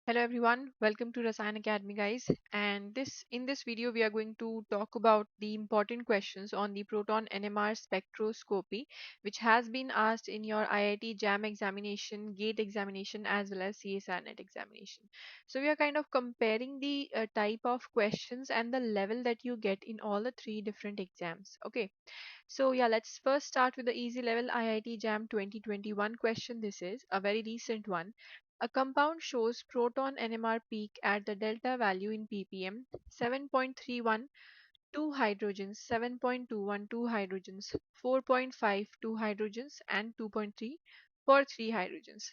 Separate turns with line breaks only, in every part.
Hello everyone, welcome to Rasayan Academy guys. And this video we are going to talk about the important questions on the proton NMR spectroscopy, which has been asked in your IIT JAM examination, GATE examination, as well as CSIR NET examination. So we are kind of comparing the type of questions and the level that you get in all the three different exams. Okay, so yeah, let's first start with the easy level IIT JAM 2021 question. This is a very recent one. A compound shows proton NMR peak at the delta value in ppm 7.31, 2 hydrogens, 7.21, 2 hydrogens, 4.5, 2 hydrogens, and 2.3 for 3 hydrogens.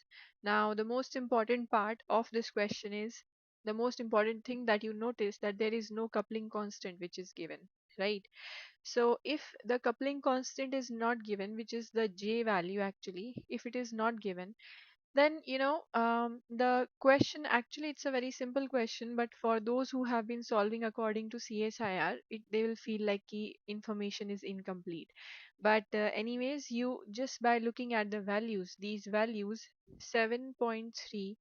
Now, the most important part of this question is the most important thing that you notice that there is no coupling constant which is given, right? So if the coupling constant is not given, which is the J value actually, if it is not given, then the question actually it's a very simple question, but for those who have been solving according to CSIR, they will feel like key information is incomplete. But anyways, you just by looking at the values, these values 7.3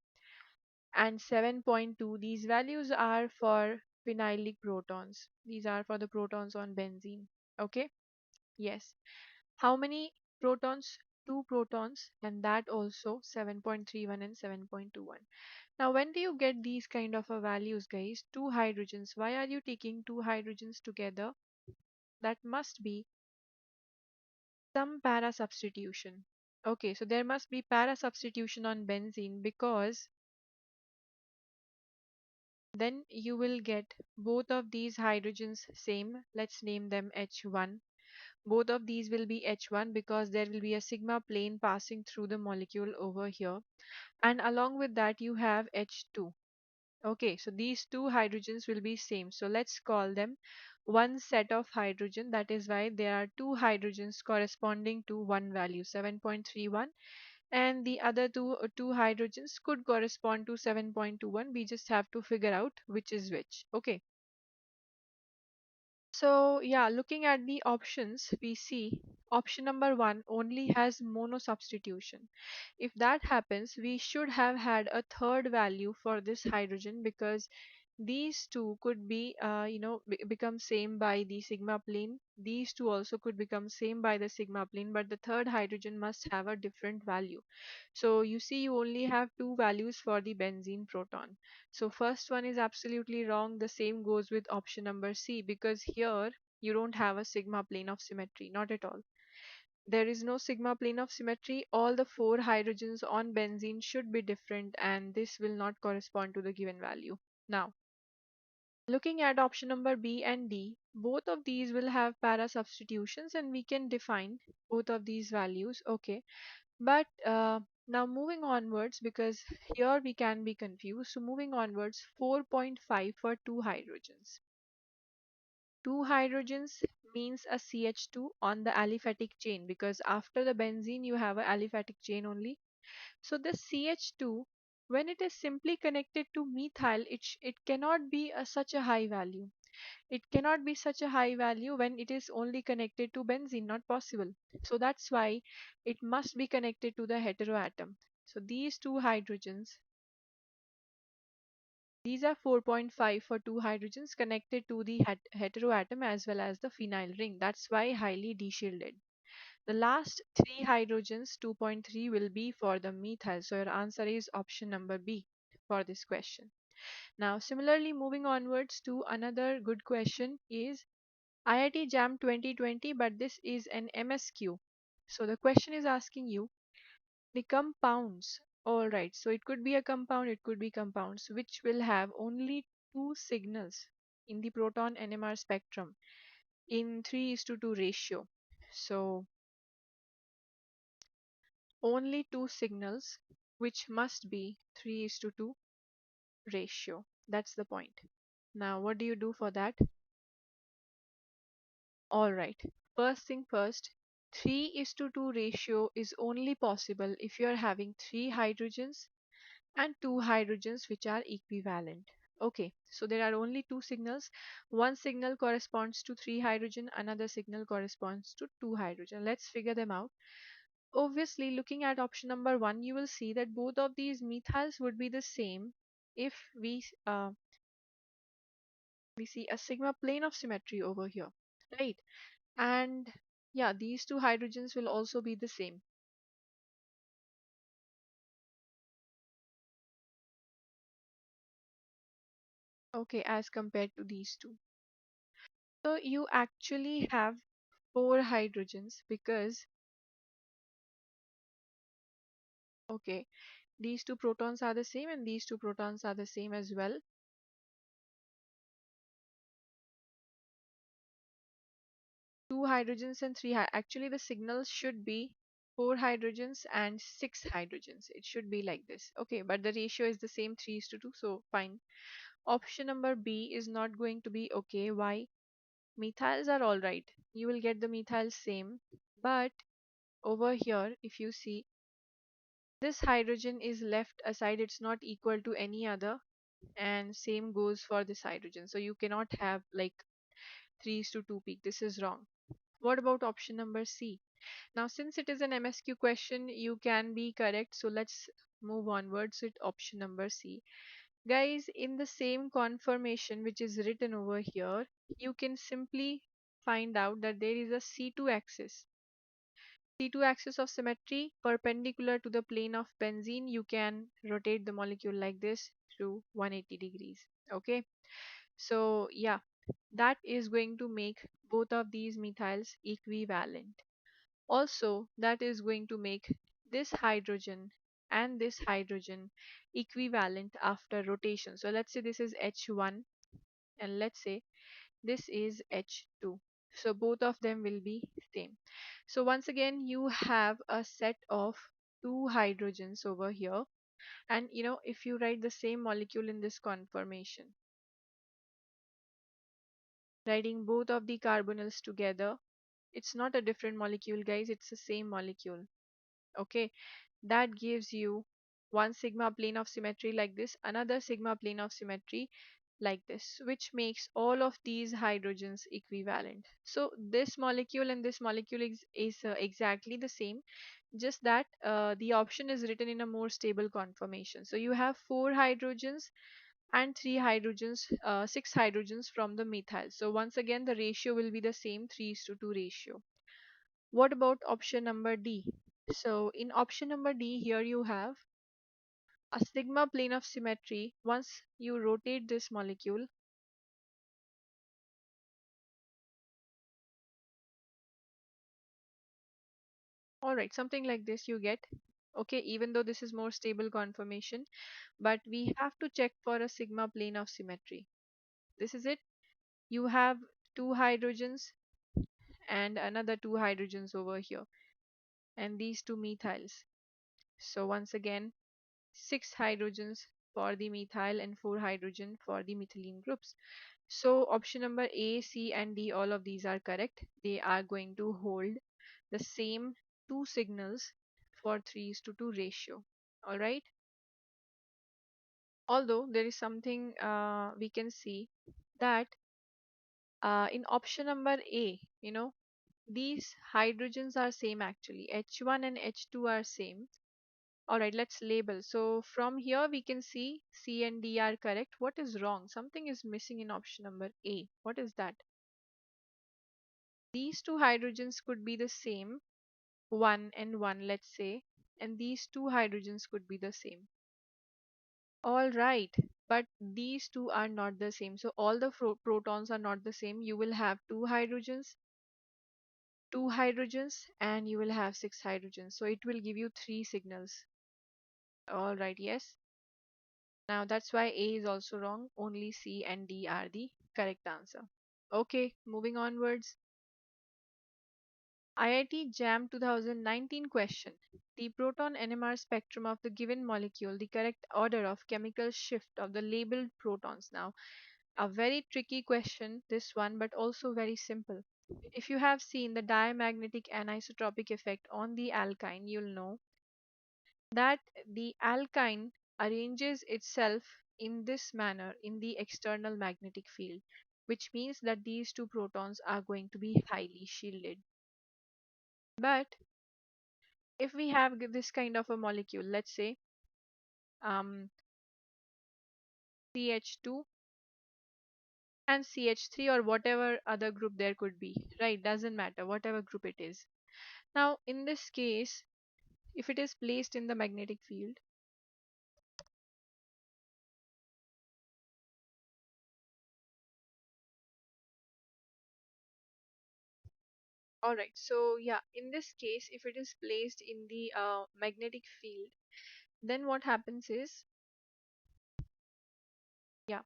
and 7.2, these values are for phenylic protons. These are for the protons on benzene. Okay. Yes. How many protons? Two protons, and that also 7.31 and 7.21. Now, when do you get these kind of values, guys? Two hydrogens. Why are you taking two hydrogens together? That must be some para substitution. Okay, so there must be para substitution on benzene because then you will get both of these hydrogens same. Let's name them H1. Both of these will be H1 because there will be a sigma plane passing through the molecule over here. And along with that, you have H2. Okay, so these two hydrogens will be same. So let's call them one set of hydrogen. That is why there are two hydrogens corresponding to one value, 7.31, and the other two hydrogens could correspond to 7.21. We just have to figure out which is which. Okay. So yeah, looking at the options, we see option number one only has mono substitution. If that happens, we should have had a third value for this hydrogen because these two could be, become same by the sigma plane. These two also could become same by the sigma plane, but the third hydrogen must have a different value. So you see, you only have two values for the benzene proton. So first one is absolutely wrong. The same goes with option number C because here you don't have a sigma plane of symmetry, not at all. There is no sigma plane of symmetry. All the four hydrogens on benzene should be different and this will not correspond to the given value. Now, looking at option number B and D, both of these will have para substitutions and we can define both of these values. Okay, but now moving onwards, because here we can be confused. So moving onwards, 4.5 for two hydrogens. Two hydrogens means a CH2 on the aliphatic chain because after the benzene you have a aliphatic chain only. So the CH2, when it is simply connected to methyl, it cannot be such a high value. It cannot be such a high value when it is only connected to benzene, not possible. So that's why it must be connected to the heteroatom. So these two hydrogens, these are 4.5 for two hydrogens connected to the heteroatom as well as the phenyl ring. That's why highly de-shielded. The last three hydrogens, 2.3, will be for the methyl. So your answer is option number B for this question. Now, similarly, moving onwards to another good question is IIT JAM 2020, but this is an MSQ. So the question is asking you the compounds. All right, so it could be a compound, it could be compounds, which will have only two signals in the proton NMR spectrum in 3:2 ratio. So only two signals, which must be 3:2 ratio. That's the point. Now, what do you do for that? All right. First thing first, 3:2 ratio is only possible if you are having three hydrogens and two hydrogens which are equivalent. Okay, so there are only two signals. One signal corresponds to three hydrogen, another signal corresponds to two hydrogen. Let's figure them out. Obviously, looking at option number one, you will see that both of these methyls would be the same. if we see a sigma plane of symmetry over here, right? And yeah, these two hydrogens will also be the same. Okay, as compared to these two. So you actually have four hydrogens because, okay, these two protons are the same and these two protons are the same as well. Two hydrogens and actually the signal should be four hydrogens and six hydrogens. It should be like this. Okay, but the ratio is the same, 3:2, so fine. Option number B is not going to be okay. Why? Methyls are all right. You will get the methyl same, but over here, if you see, this hydrogen is left aside. It's not equal to any other, and same goes for this hydrogen. So you cannot have like 3:2 peak. This is wrong. What about option number C? Now, since it is an MSQ question, you can be correct. So let's move onwards with option number C. Guys, in the same conformation which is written over here, you can simply find out that there is a C2 axis. C2 axis of symmetry perpendicular to the plane of benzene. You can rotate the molecule like this through 180 degrees. Okay. So yeah, that is going to make both of these methyls equivalent. Also, that is going to make this hydrogen and this hydrogen equivalent after rotation. So let's say this is H1 and let's say this is H2. So both of them will be same. So once again, you have a set of two hydrogens over here. And if you write the same molecule in this conformation, writing both of the carbonyls together, it's not a different molecule, guys, it's the same molecule. Okay, that gives you one sigma plane of symmetry like this, another sigma plane of symmetry like this, which makes all of these hydrogens equivalent. So this molecule and this molecule is exactly the same, just that the option is written in a more stable conformation. So you have four hydrogens and three hydrogens, six hydrogens from the methyl. So once again, the ratio will be the same, 3:2 ratio. What about option number D? So in option number D, here you have a sigma plane of symmetry. Once you rotate this molecule, all right, something like this you get. Okay, even though this is more stable conformation, but we have to check for a sigma plane of symmetry. This is it. You have two hydrogens and another two hydrogens over here, and these two methyls. So once again, six hydrogens for the methyl and four hydrogen for the methylene groups. So option number A, C, and D, all of these are correct. They are going to hold the same two signals for 3:2 ratio. All right. Although there is something we can see that in option number A, these hydrogens are same actually. H1 and H2 are same. All right, let's label. So from here we can see C and D are correct. What is wrong? Something is missing in option number A. What is that? These two hydrogens could be the same, 1 and 1, let's say, and these two hydrogens could be the same. All right, but these two are not the same. So all the protons are not the same. You will have two hydrogens, and you will have six hydrogens. So it will give you three signals. All right, yes. Now that's why A is also wrong. Only C and D are the correct answer. Okay, moving onwards. IIT JAM 2019 question. The proton NMR spectrum of the given molecule, the correct order of chemical shift of the labeled protons. Now, a very tricky question, this one, but also very simple. If you have seen the diamagnetic anisotropic effect on the alkyne, you'll know that the alkyne arranges itself in this manner in the external magnetic field, which means that these two protons are going to be highly shielded. But if we have this kind of a molecule, let's say, um, CH2 and CH3 or whatever other group there could be, right? Doesn't matter, whatever group it is. Now, in this case, if it is placed in the magnetic field, all right, so yeah, in this case, if it is placed in the magnetic field, then what happens is, yeah,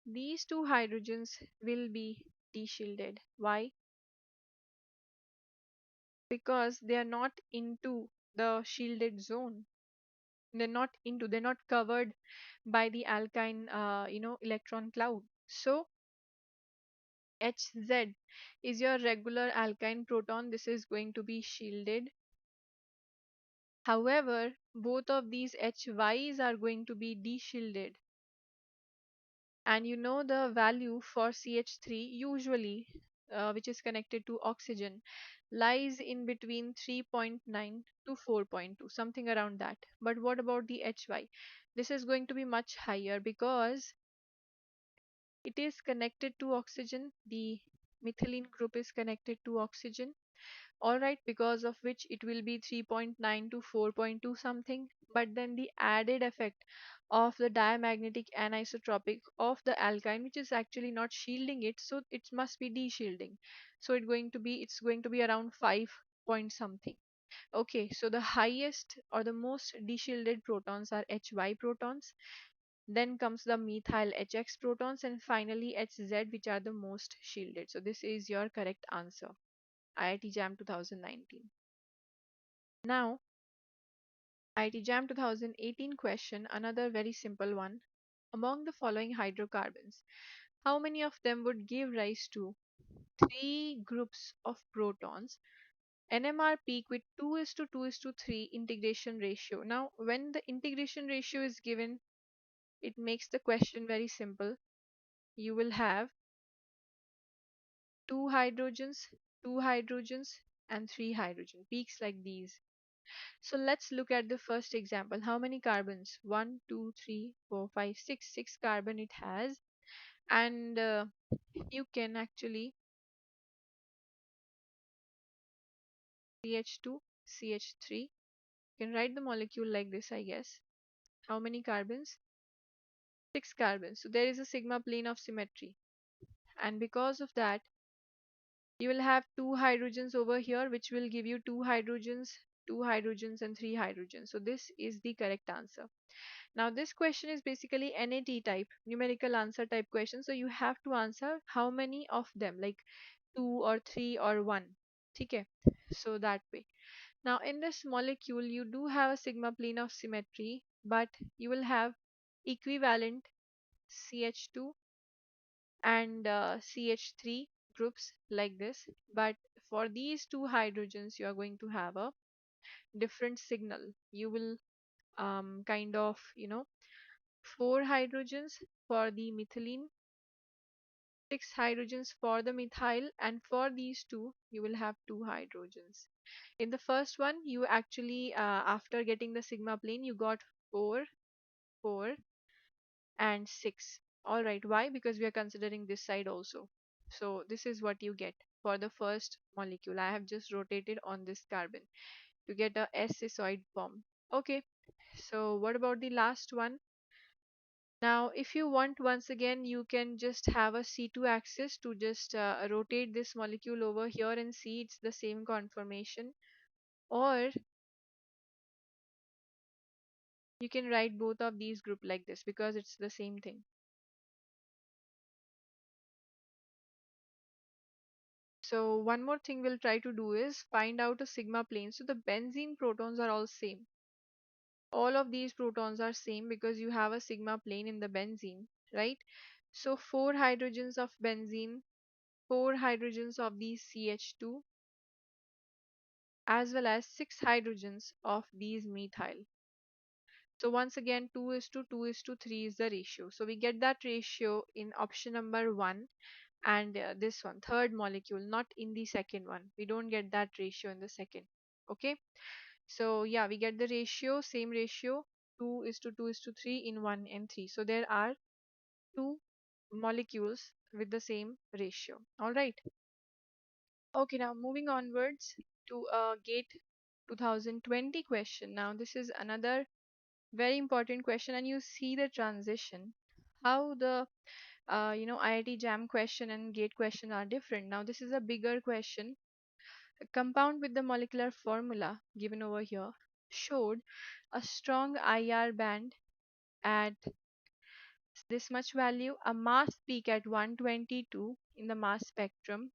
these two hydrogens will be de-shielded. Why? Because they are not into the shielded zone. They're not covered by the alkyne, electron cloud. So Hz is your regular alkyne proton. This is going to be shielded. However, both of these HYs are going to be de-shielded. And you know the value for CH3 usually, which is connected to oxygen, lies in between 3.9 to 4.2, something around that. But what about the HY? This is going to be much higher because it is connected to oxygen. The methylene group is connected to oxygen. All right, because of which it will be 3.9 to 4.2 something. But then the added effect of the diamagnetic anisotropic of the alkyne, which is actually not shielding it, so it must be de-shielding. So it's going to be around 5 point something. Okay, so the highest or the most de-shielded protons are Hy protons. Then comes the methyl HX protons, and finally Hz, which are the most shielded. So this is your correct answer. IIT JAM 2019. Now, IIT JAM 2018 question, another very simple one. Among the following hydrocarbons, how many of them would give rise to three groups of protons? NMR peak with 2 is to 2 is to 3 integration ratio. Now, when the integration ratio is given, it makes the question very simple. You will have two hydrogens, two hydrogens, and three hydrogen peaks like these. So let's look at the first example. How many carbons? One, two, three, four, five, six. Six carbon it has. And you can actually CH2, CH3. You can write the molecule like this, I guess. How many carbons? Six carbons. So there is a sigma plane of symmetry. And because of that, you will have two hydrogens over here, which will give you two hydrogens, and three hydrogens. So this is the correct answer. Now, this question is basically NAT type, numerical answer type question. So you have to answer how many of them, like two or three or one. Okay, so that way. Now, in this molecule, you do have a sigma plane of symmetry, but you will have equivalent CH2 and CH3 groups like this. But for these two hydrogens, you are going to have a different signal. You will kind of, four hydrogens for the methylene, six hydrogens for the methyl, and for these two, you will have two hydrogens. In the first one, you actually, after getting the sigma plane, you got four, four, and six. All right, why? Because we are considering this side also. So this is what you get for the first molecule. I have just rotated on this carbon to get a S-cis-oid form. Okay, so what about the last one? Now, if you want, once again, you can just have a C2 axis to just rotate this molecule over here and see it's the same conformation. Or you can write both of these group like this because it's the same thing. So one more thing we'll try to do is find out a sigma plane. So the benzene protons are all same. All of these protons are same because you have a sigma plane in the benzene, right? So four hydrogens of benzene, four hydrogens of these CH2, as well as six hydrogens of these methyl. So once again, 2 is to 2 is to 3 is the ratio. So we get that ratio in option number 1 and this one, third molecule, not in the second one. We don't get that ratio in the second. Okay. So yeah, we get the ratio, same ratio, 2 is to 2 is to 3 in 1 and 3. So there are two molecules with the same ratio. All right. Okay, now moving onwards to a GATE 2020 question. Now, this is another very important question, and you see the transition, how the IIT JAM question and GATE question are different. Now, this is a bigger question. A compound with the molecular formula given over here showed a strong IR band at this much value, a mass peak at 122 in the mass spectrum,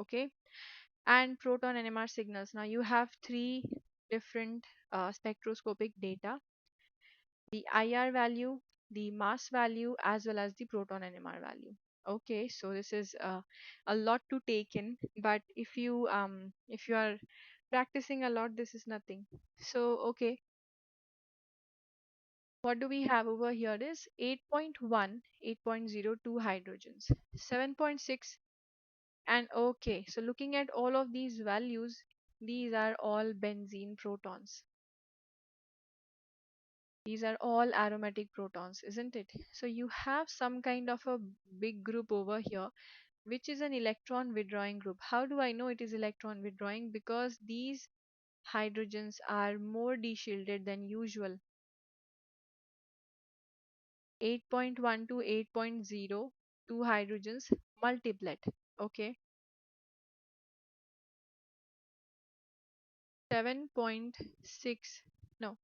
okay, and proton NMR signals. Now you have three different spectroscopic data: the IR value, the mass value, as well as the proton NMR value. Okay, so this is a lot to take in, but if you are practicing a lot, this is nothing. So okay, what do we have over here is 8.1, 8.02 hydrogens, 7.6, and okay, so looking at all of these values, these are all benzene protons. These are all aromatic protons, isn't it? So you have some kind of a big group over here, which is an electron withdrawing group. How do I know it is electron withdrawing? Because these hydrogens are more deshielded than usual. 8.1 to 8.0, two hydrogens multiplet. Okay, 7.6, no,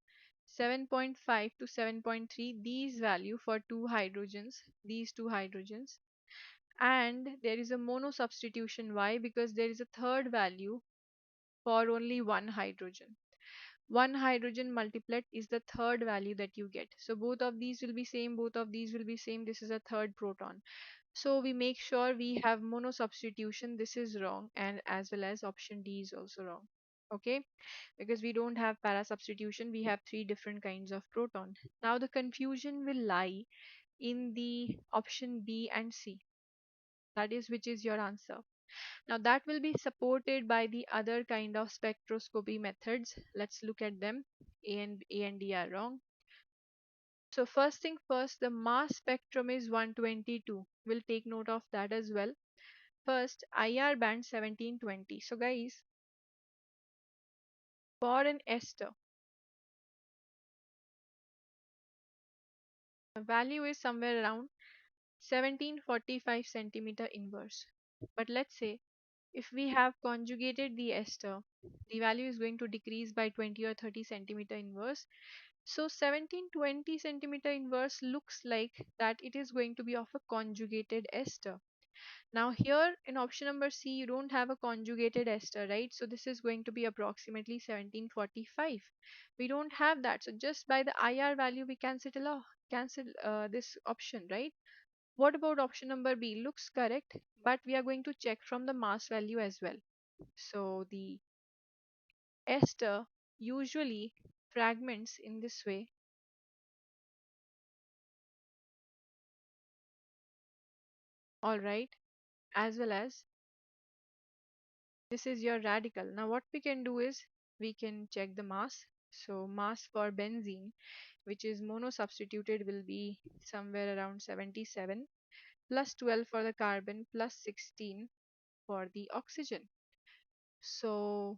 7.5 to 7.3, these value for two hydrogens, these two hydrogens. And there is a mono substitution. Why? Because there is a third value for only one hydrogen. One hydrogen multiplet is the third value that you get. So both of these will be same, both of these will be same. This is a third proton. So we make sure we have mono substitution. This is wrong, and as well as option D is also wrong. Okay, because we don't have para substitution, we have three different kinds of proton. Now the confusion will lie in the option B and C. That is, which is your answer. Now that will be supported by the other kind of spectroscopy methods. Let's look at them. A and D are wrong. So first thing first, the mass spectrum is 122. We'll take note of that as well. First, IR band 1720. So guys, for an ester, the value is somewhere around 1745 centimeter inverse. But let's say if we have conjugated the ester, the value is going to decrease by 20 or 30 centimeter inverse. So 1720 centimeter inverse looks like that it is going to be of a conjugated ester. Now here in option number C, you don't have a conjugated ester, right? So this is going to be approximately 1745. We don't have that. So just by the IR value, we cancel this option, right? What about option number B? Looks correct, but we are going to check from the mass value as well. So the ester usually fragments in this way, all right, as well as this is your radical. Now what we can do is we can check the mass. So mass for benzene, which is mono substituted, will be somewhere around 77, plus 12 for the carbon, plus 16 for the oxygen. So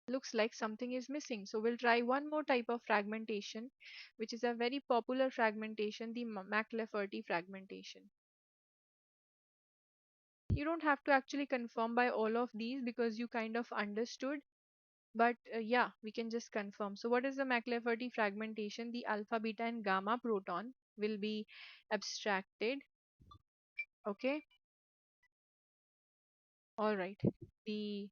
looks like something is missing. So we'll try one more type of fragmentation, which is a very popular fragmentation, the McLafferty fragmentation. You don't have to actually confirm by all of these because you kind of understood. But yeah, we can just confirm. So what is the McLafferty fragmentation? The alpha, beta, and gamma proton will be abstracted. Okay, all right. The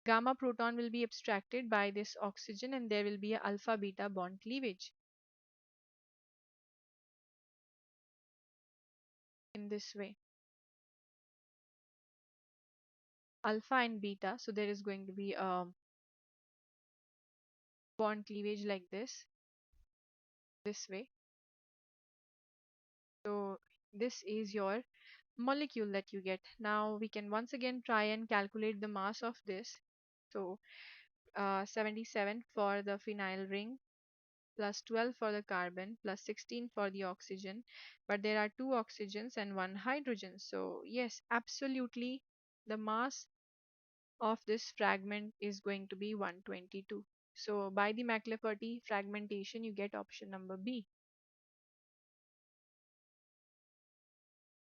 gamma proton will be abstracted by this oxygen, and there will be a alpha beta bond cleavage in this way. Alpha and beta. So there is going to be a bond cleavage like this way. So this is your molecule that you get. Now we can once again try and calculate the mass of this. So 77 for the phenyl ring, plus 12 for the carbon plus 16 for the oxygen, but there are two oxygens and one hydrogen. So yes, absolutely, the mass of this fragment is going to be 122. So by the McLafferty fragmentation, you get option number B.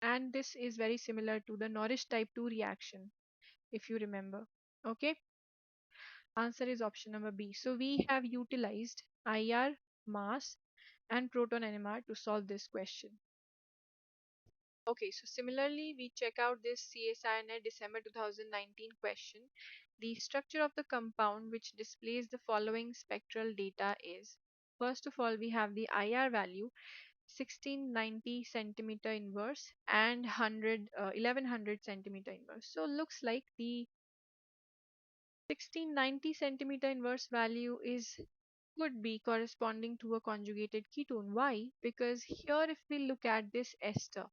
And this is very similar to the Norris type 2 reaction, if you remember. Okay, answer is option number B. So we have utilized IR, mass, and proton NMR to solve this question. Okay, so similarly, we check out this CSIRNet December 2019 question. The structure of the compound which displays the following spectral data is, first of all, we have the IR value 1690 centimeter inverse and 1100 centimeter inverse. So looks like the 1690 centimeter inverse value is could be corresponding to a conjugated ketone. Why? Because here if we look at this ester,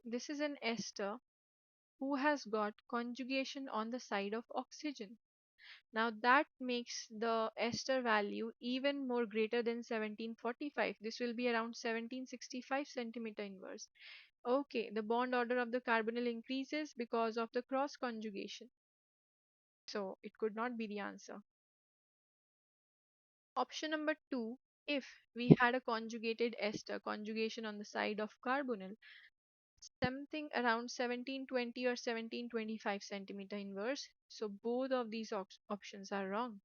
this is an ester who has got conjugation on the side of oxygen. Now that makes the ester value even more greater than 1745. This will be around 1765 centimeter inverse. Okay, the bond order of the carbonyl increases because of the cross conjugation. So it could not be the answer. Option number two, if we had a conjugated ester, conjugation on the side of carbonyl, something around 1720 or 1725 centimeter inverse. So both of these options are wrong.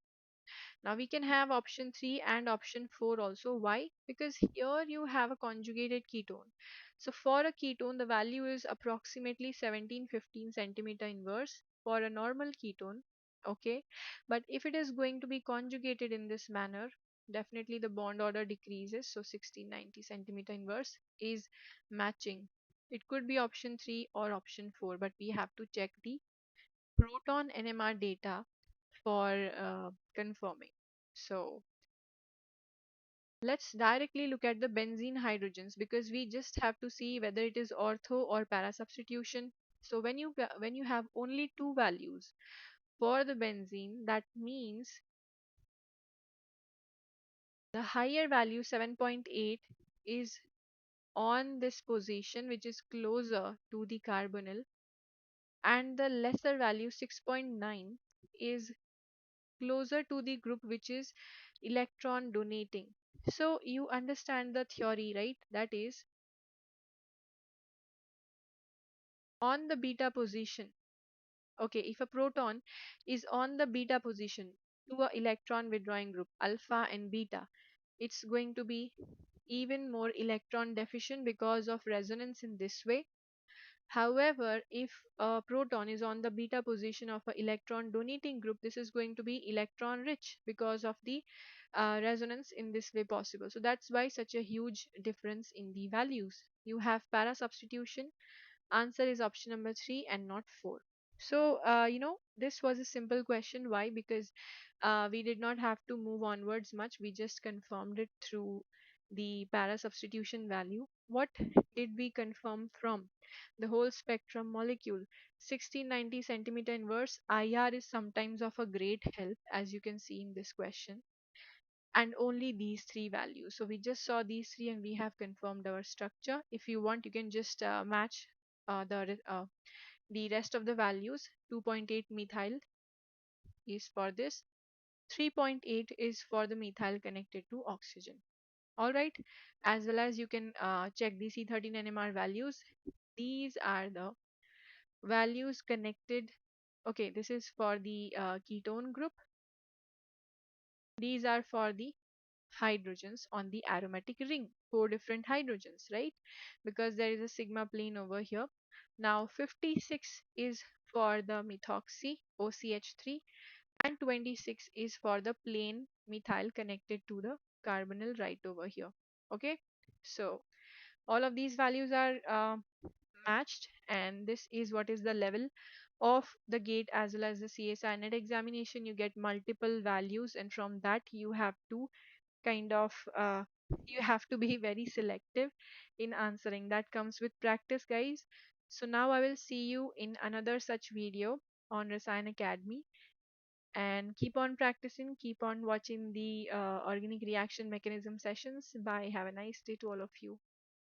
Now we can have option 3 and option 4 also. Why? Because here you have a conjugated ketone. So for a ketone, the value is approximately 1715 centimeter inverse for a normal ketone. Okay. But if it is going to be conjugated in this manner, definitely the bond order decreases. So 1690 centimeter inverse is matching. It could be option 3 or option 4, but we have to check the proton NMR data for confirming. So let's directly look at the benzene hydrogens because we just have to see whether it is ortho or para substitution. So when you have only two values for the benzene, that means the higher value 7.8 is on this position which is closer to the carbonyl, and the lesser value 6.9 is closer to the group which is electron donating. So you understand the theory, right? That is, on the beta position. Okay, if a proton is on the beta position to a electron withdrawing group, alpha and beta, it's going to be even more electron deficient because of resonance in this way. However, if a proton is on the beta position of an electron donating group, this is going to be electron rich because of the resonance in this way possible. So that's why such a huge difference in the values. You have para substitution. Answer is option number 3 and not 4. So, this was a simple question. Why? Because we did not have to move onwards much. We just confirmed it through the para substitution value. What did we confirm from? The whole spectrum molecule. 1690 centimeter inverse IR is sometimes of a great help, as you can see in this question. And only these three values. So we just saw these three and we have confirmed our structure. If you want, you can just match the rest of the values. 2.8 methyl is for this. 3.8 is for the methyl connected to oxygen. All right. As well as you can check the C13 NMR values. These are the values connected. Okay, this is for the ketone group. These are for the hydrogens on the aromatic ring, four different hydrogens, right? Because there is a sigma plane over here. Now 56 is for the methoxy OCH3 and 26 is for the plain methyl connected to the carbonyl right over here. Okay, so all of these values are matched, and this is what is the level of the gate as well as the CSI net examination. You get multiple values, and from that you have to kind of you have to be very selective in answering. That comes with practice, guys. So now I will see you in another such video on Rasayan Academy. And keep on practicing, keep on watching the organic reaction mechanism sessions. Bye. Have a nice day to all of you.